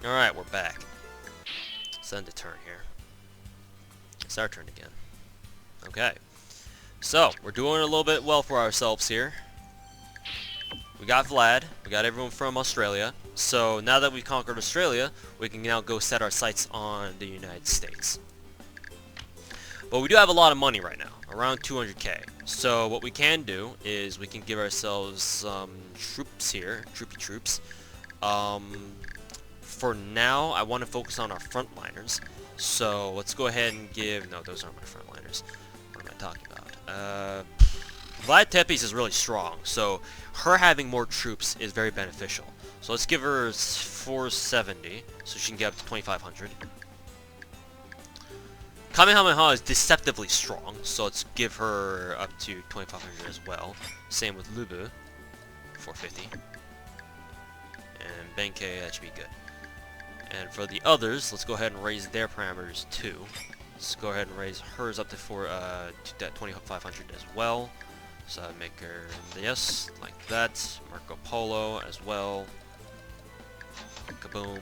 Alright, we're back. Let's end the turn here. It's our turn again. Okay. So, we're doing a little bit well for ourselves here. We got Vlad. We got everyone from Australia. So, now that we've conquered Australia, we can now go set our sights on the United States. But we do have a lot of money right now. Around 200k. So, what we can do is we can give ourselves some troops here. Troopy troops. For now, I want to focus on our frontliners. So let's go ahead and give... No, those aren't my frontliners. What am I talking about? Vlad Tepes is really strong, so her having more troops is very beneficial. So let's give her 470, so she can get up to 2,500. Kamehameha is deceptively strong, so let's give her up to 2,500 as well. Same with Lubu, 450. And Benkei, that should be good. And for the others, let's go ahead and raise their parameters too. Let's go ahead and raise hers up to 2,500 as well. So I'd make her, yes, like that. Marco Polo as well. Kaboom.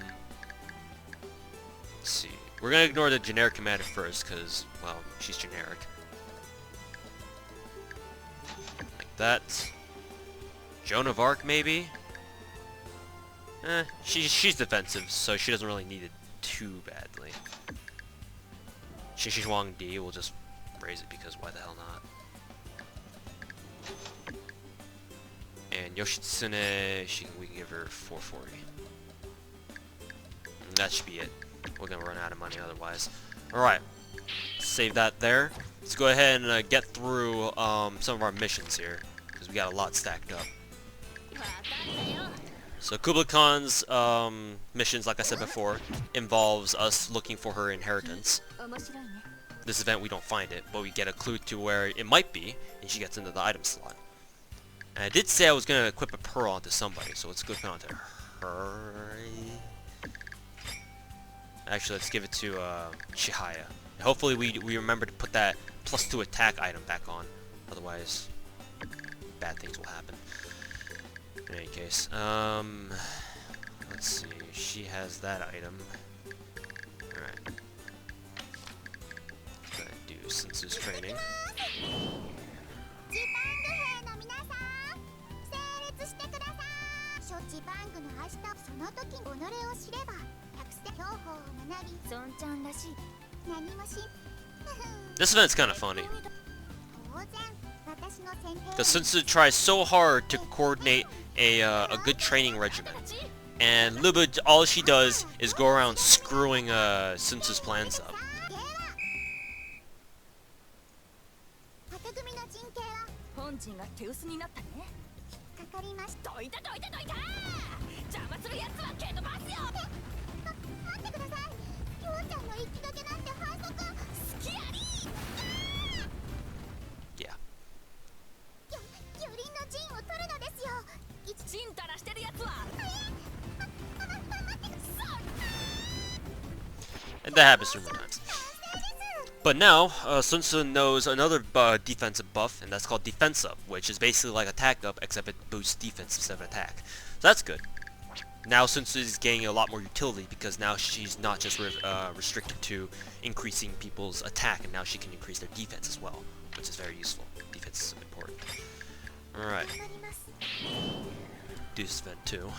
Let's see. We're gonna ignore the generic commander first, because, well, she's generic. Like that. Joan of Arc, maybe? She's defensive, so she doesn't really need it too badly. Xi Huang Di, we'll just raise it because why the hell not? And Yoshitsune, we can give her 440. And that should be it. We're gonna run out of money otherwise. Alright, save that there. Let's go ahead and get through some of our missions here, because we got a lot stacked up. So Kublai Khan's missions, like I said before, involves us looking for her inheritance. This event we don't find it, but we get a clue to where it might be, and she gets into the item slot. And I did say I was going to equip a pearl onto somebody, so let's go put it onto her. Actually, let's give it to Chihaya. And hopefully we remember to put that +2 attack item back on, otherwise bad things will happen. In any case, let's see, she has that item. Alright. Gonna do Sensu's training. This event's kind of funny. Because Sensu tries so hard to coordinate a good training regimen, and Lubu, all she does is go around screwing Sensu's plans up. Yeah. And that happens 2 more times. But now, Sun Tzu knows another defensive buff, and that's called Defense Up, which is basically like Attack Up, except it boosts defense instead of attack. So that's good. Now Sun Tzu is gaining a lot more utility, because now she's not just restricted to increasing people's attack, and now she can increase their defense as well, which is very useful. Defense is important. Alright. Do this event too.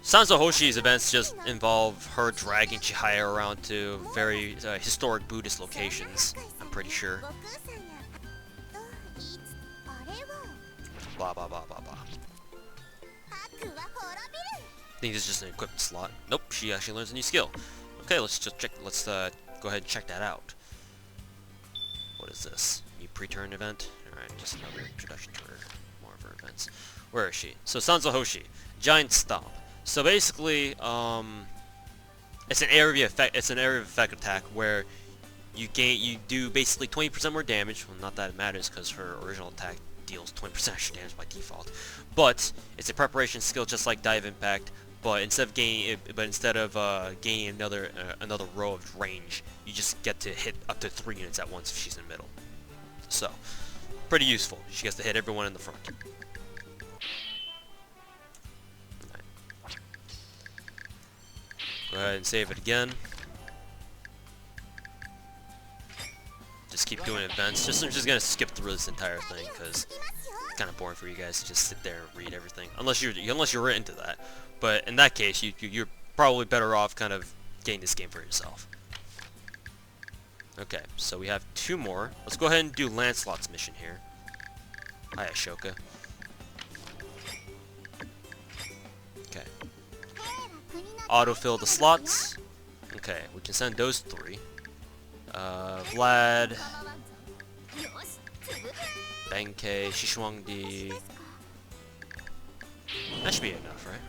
Sanzo Hoshi's events just involve her dragging Chihaya around to very historic Buddhist locations, I'm pretty sure. Blah blah blah blah blah. I think this is just an equipment slot. Nope, she actually learns a new skill. Okay, let's just check. Let's go ahead and check that out. What is this? New pre-turn event? Alright, just another introduction to her. More of her events. Where is she? So Sanzo Hoshi, Giant Stomp. So basically, it's an area of effect. It's an area of effect attack where you do basically 20% more damage. Well, not that it matters because her original attack deals 20% extra damage by default. But it's a preparation skill just like Dive Impact. But instead of gaining another row of range, you just get to hit up to 3 units at once if she's in the middle. So, pretty useful. She gets to hit everyone in the front. Go ahead and save it again. Just keep doing events. I'm just gonna skip through this entire thing because it's kind of boring for you guys to just sit there and read everything, unless you're into that. But in that case, you're probably better off kind of getting this game for yourself. Okay, so we have 2 more. Let's go ahead and do Lancelot's mission here. Hi, Ashoka. Okay. Autofill the slots. Okay, we can send those 3. Vlad, Benkei, Shishuangdi. That should be enough, right?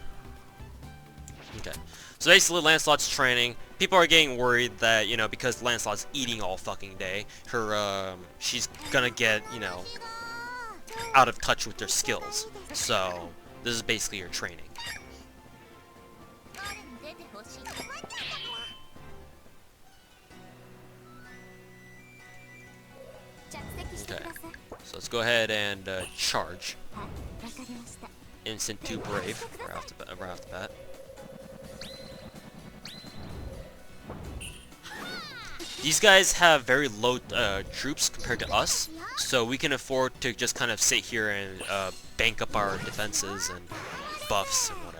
Okay. So basically, Lancelot's training. People are getting worried that, you know, because Lancelot's eating all fucking day, she's gonna get, you know, out of touch with their skills. So, this is basically your training. Okay, so let's go ahead and charge. Instant 2 brave right off the bat. These guys have very low troops compared to us, so we can afford to just kind of sit here and bank up our defenses and buffs and whatever.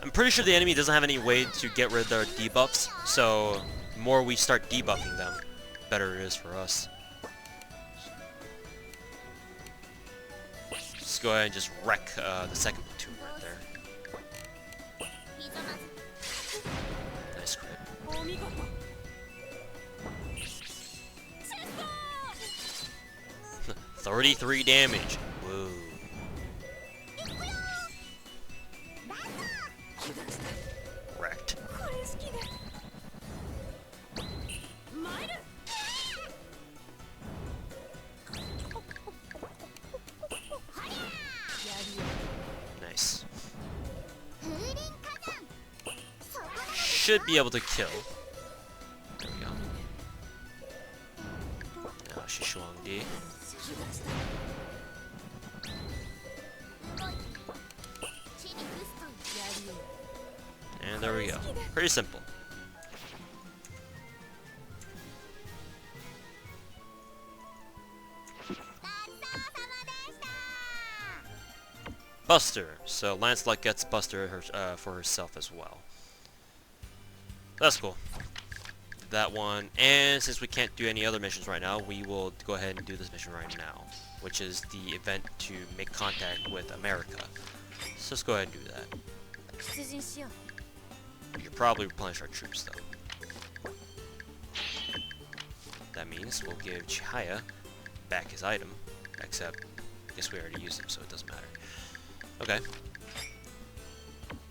I'm pretty sure the enemy doesn't have any way to get rid of their debuffs, so the more we start debuffing them, better it is for us. Let's go ahead and just wreck the second platoon right there. Nice crit. 33 damage. Whoa. Wrecked. Nice. Should be able to kill. There we go. Now Shishuangdi. And there we go. Pretty simple. Buster. So Lancelot gets Buster for herself as well. That's cool. Did that one. And since we can't do any other missions right now, we will go ahead and do this mission right now, which is the event to make contact with America. So let's go ahead and do that. We could probably replenish our troops though. That means we'll give Chihaya back his item, except I guess we already used him, so it doesn't matter. Okay.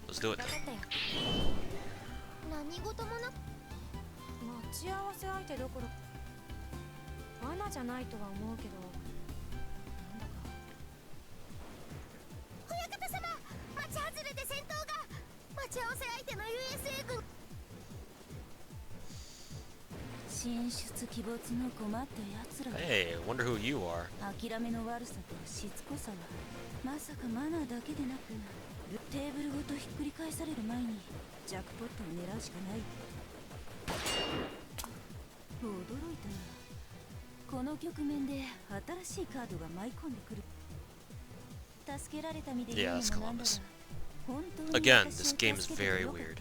Let's do it then. 進出鬼没の困った奴ら。 Hey, wonder who you are. 諦めの悪さとしつこさはまさかマナーだけでなくテーブルごとひっくり返される前にジャックポットを狙うしかない。驚いたな。この局面で新しいカードが舞い込んでくる。助けられた身で言うのもなんだが。Again, this game is very weird.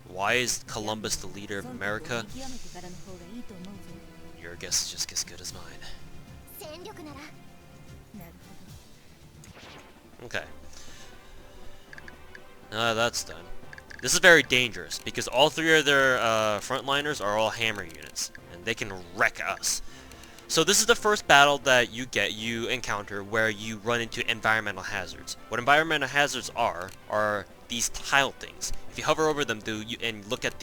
Why is Columbus the leader of America? Your guess is just as good as mine. Okay. That's done. This is very dangerous because all 3 of their frontliners are all hammer units, and they can wreck us. So this is the first battle that you encounter where you run into environmental hazards. What environmental hazards are these tile things. If you hover over them, and look at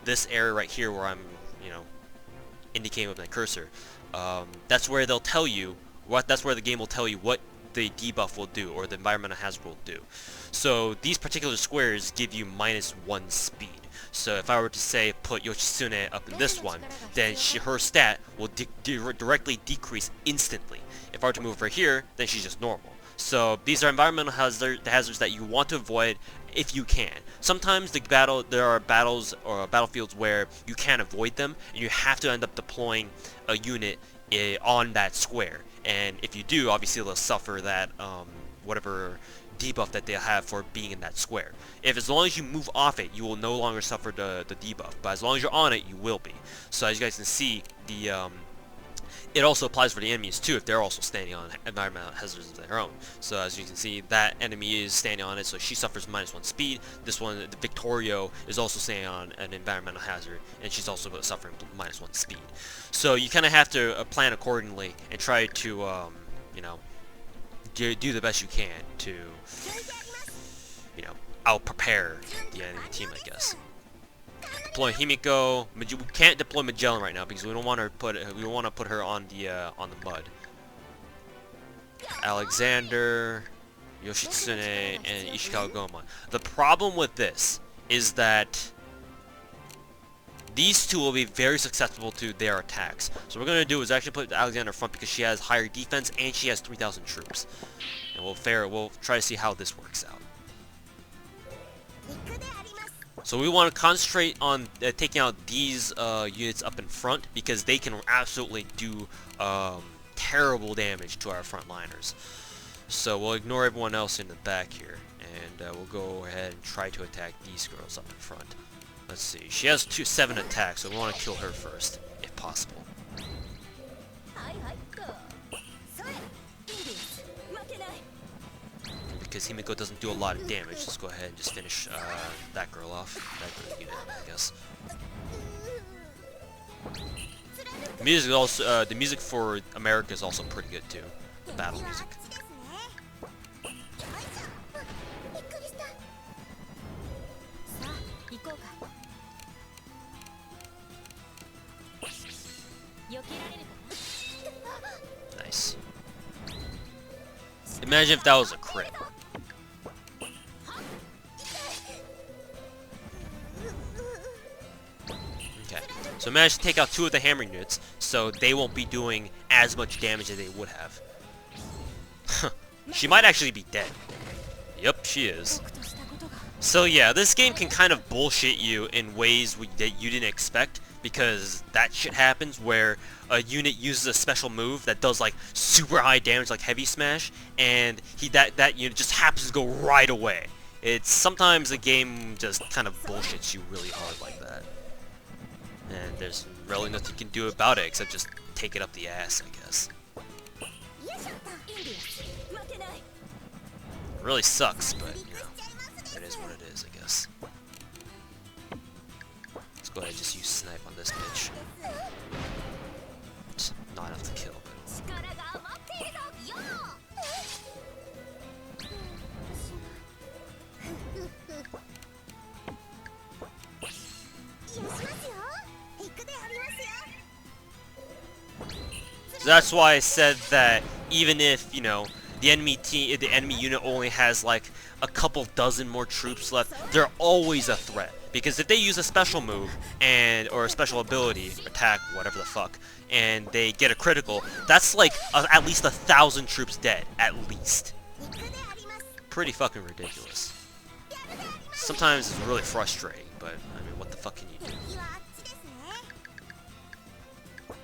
this area right here where I'm, you know, indicating with my cursor, that's where they'll tell you that's where the game will tell you what the debuff will do, or the environmental hazard will do. So these particular squares give you -1 speed. So if I were to say put Yoshitsune up in this one, then her stat will directly decrease instantly. If I were to move her here, then she's just normal. So these are environmental hazards that you want to avoid if you can. Sometimes there are battles or battlefields where you can't avoid them, and you have to end up deploying a unit on that square. And if you do, obviously they'll suffer that whatever debuff that they'll have for being in that square. If as long as you move off it, you will no longer suffer the debuff, but as long as you're on it, you will be. So as you guys can see, it also applies for the enemies too if they're also standing on environmental hazards of their own. So as you can see, that enemy is standing on it, so she suffers -1 speed. This one, the Victorio, is also standing on an environmental hazard, and she's also suffering -1 speed. So you kind of have to plan accordingly and try to, you know, do the best you can to, you know, out-prepare the enemy team, I guess. Deploy Himiko. We can't deploy Magellan right now because we don't want to put her on the mud. Alexander, Yoshitsune, and Ishikawa Goma. The problem with this is that these two will be very susceptible to their attacks. So what we're gonna do is actually put Alexander in front because she has higher defense and she has 3,000 troops. And we'll try to see how this works out. So we want to concentrate on taking out these units up in front because they can absolutely do terrible damage to our frontliners. So we'll ignore everyone else in the back here, and we'll go ahead and try to attack these girls up in front. Let's see. She has 7 attacks, so we want to kill her first, if possible. Because Himiko doesn't do a lot of damage, let's go ahead and just finish that girl off. That girl unit, I guess. The music also, the music for America is also pretty good too. The battle music. Nice. Imagine if that was a crit. Okay, so managed to take out 2 of the hammer units, so they won't be doing as much damage as they would have. She might actually be dead. Yep, she is. So yeah, this game can kind of bullshit you in ways that you didn't expect, because that shit happens where a unit uses a special move that does like super high damage like heavy smash, and that unit just happens to go right away. It's sometimes the game just kind of bullshits you really hard like that. And there's really nothing you can do about it except just take it up the ass, I guess. It really sucks, but you know, it is what it is, I guess. Let's go ahead and just use snipe on this bitch. It's not enough to kill, but so that's why I said that even if, you know, the enemy unit only has like a couple dozen more troops left, they're always a threat. Because if they use a special move or a special ability, attack, whatever the fuck, and they get a critical, that's like at least 1,000 troops dead, at least. Pretty fucking ridiculous. Sometimes it's really frustrating, but I mean, what the fuck can you do?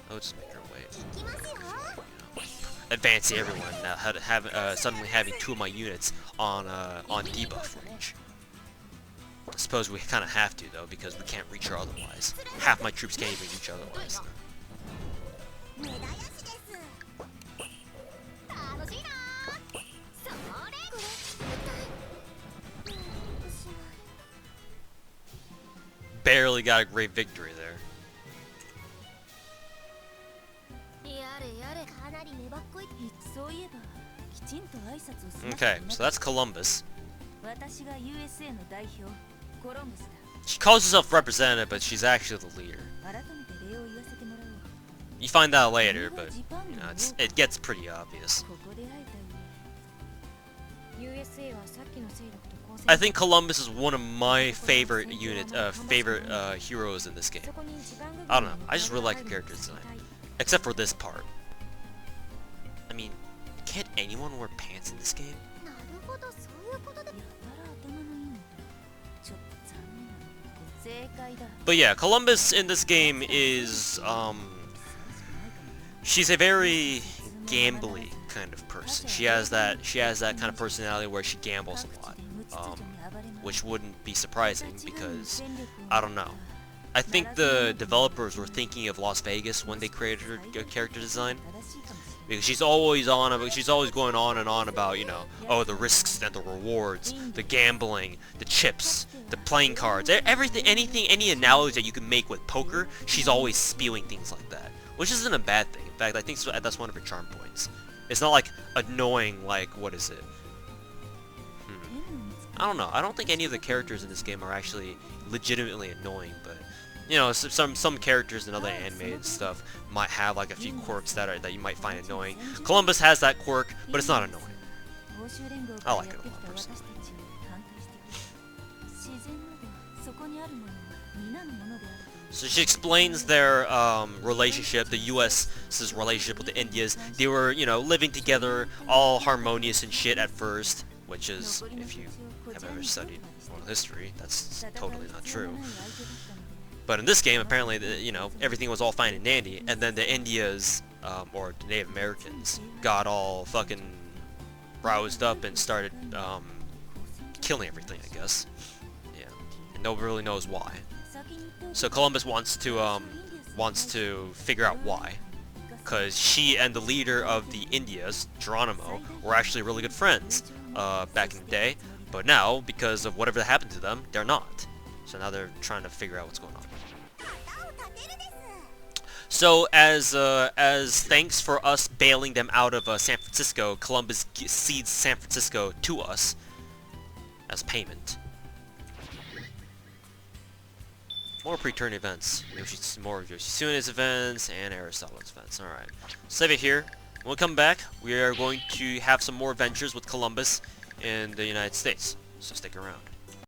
I'll just make her wait. Advancing everyone now, suddenly having 2 of my units on debuff range. I suppose we kind of have to though, because we can't reach her otherwise. Half my troops can't even reach her otherwise. Barely got a great victory there. Okay, so that's Columbus. She calls herself representative, but she's actually the leader. 改めて礼を言わせてもらおう。 You find that later, but you know, it gets pretty obvious. ここで会えたゆえ USA はさっきの勢力と交戦 I think Columbus is one of my favorite heroes in this game. そこに地盤部分 I don't know. I just really like the character design, except for this part. I mean, can't anyone wear pants in this game? なるほど、そういうことでやたら頭のいいのでちょっと残念なの正解だ But yeah, Columbus in this game is she's a very gambly kind of person. She has that kind of personality where she gambles a lot, which wouldn't be surprising because I don't know. I think the developers were thinking of Las Vegas when they created her character design, because she's always going on and on about, you know, oh, the risks and the rewards, the gambling, the chips, the playing cards, everything, any analogy that you can make with poker. She's always spewing things like that, which isn't a bad thing. In fact, I think that's one of her charm points. It's not like annoying, like, what is it? I don't know. I don't think any of the characters in this game are actually legitimately annoying, but you know, some characters in other animated stuff might have like a few quirks that you might find annoying. Columbus has that quirk, but it's not annoying. I like it a lot personally. So she explains their relationship, the U.S.'s relationship with the Indias. They were, you know, living together, all harmonious and shit at first, which is, if you have ever studied world history, that's totally not true. But in this game, apparently, you know, everything was all fine and dandy, and then the Indias, or the Native Americans, got all fucking roused up and started killing everything, I guess. Yeah, and nobody really knows why. So Columbus wants to figure out why, because she and the leader of the Indias, Geronimo, were actually really good friends back in the day, but now, because of whatever happened to them, they're not. So now they're trying to figure out what's going on. So as thanks for us bailing them out of San Francisco, Columbus cedes San Francisco to us as payment. More pre-turn events. More of Yoshitsune's events and Aristotle's events. Alright. Save it here. When we come back, we are going to have some more adventures with Columbus in the United States. So stick around.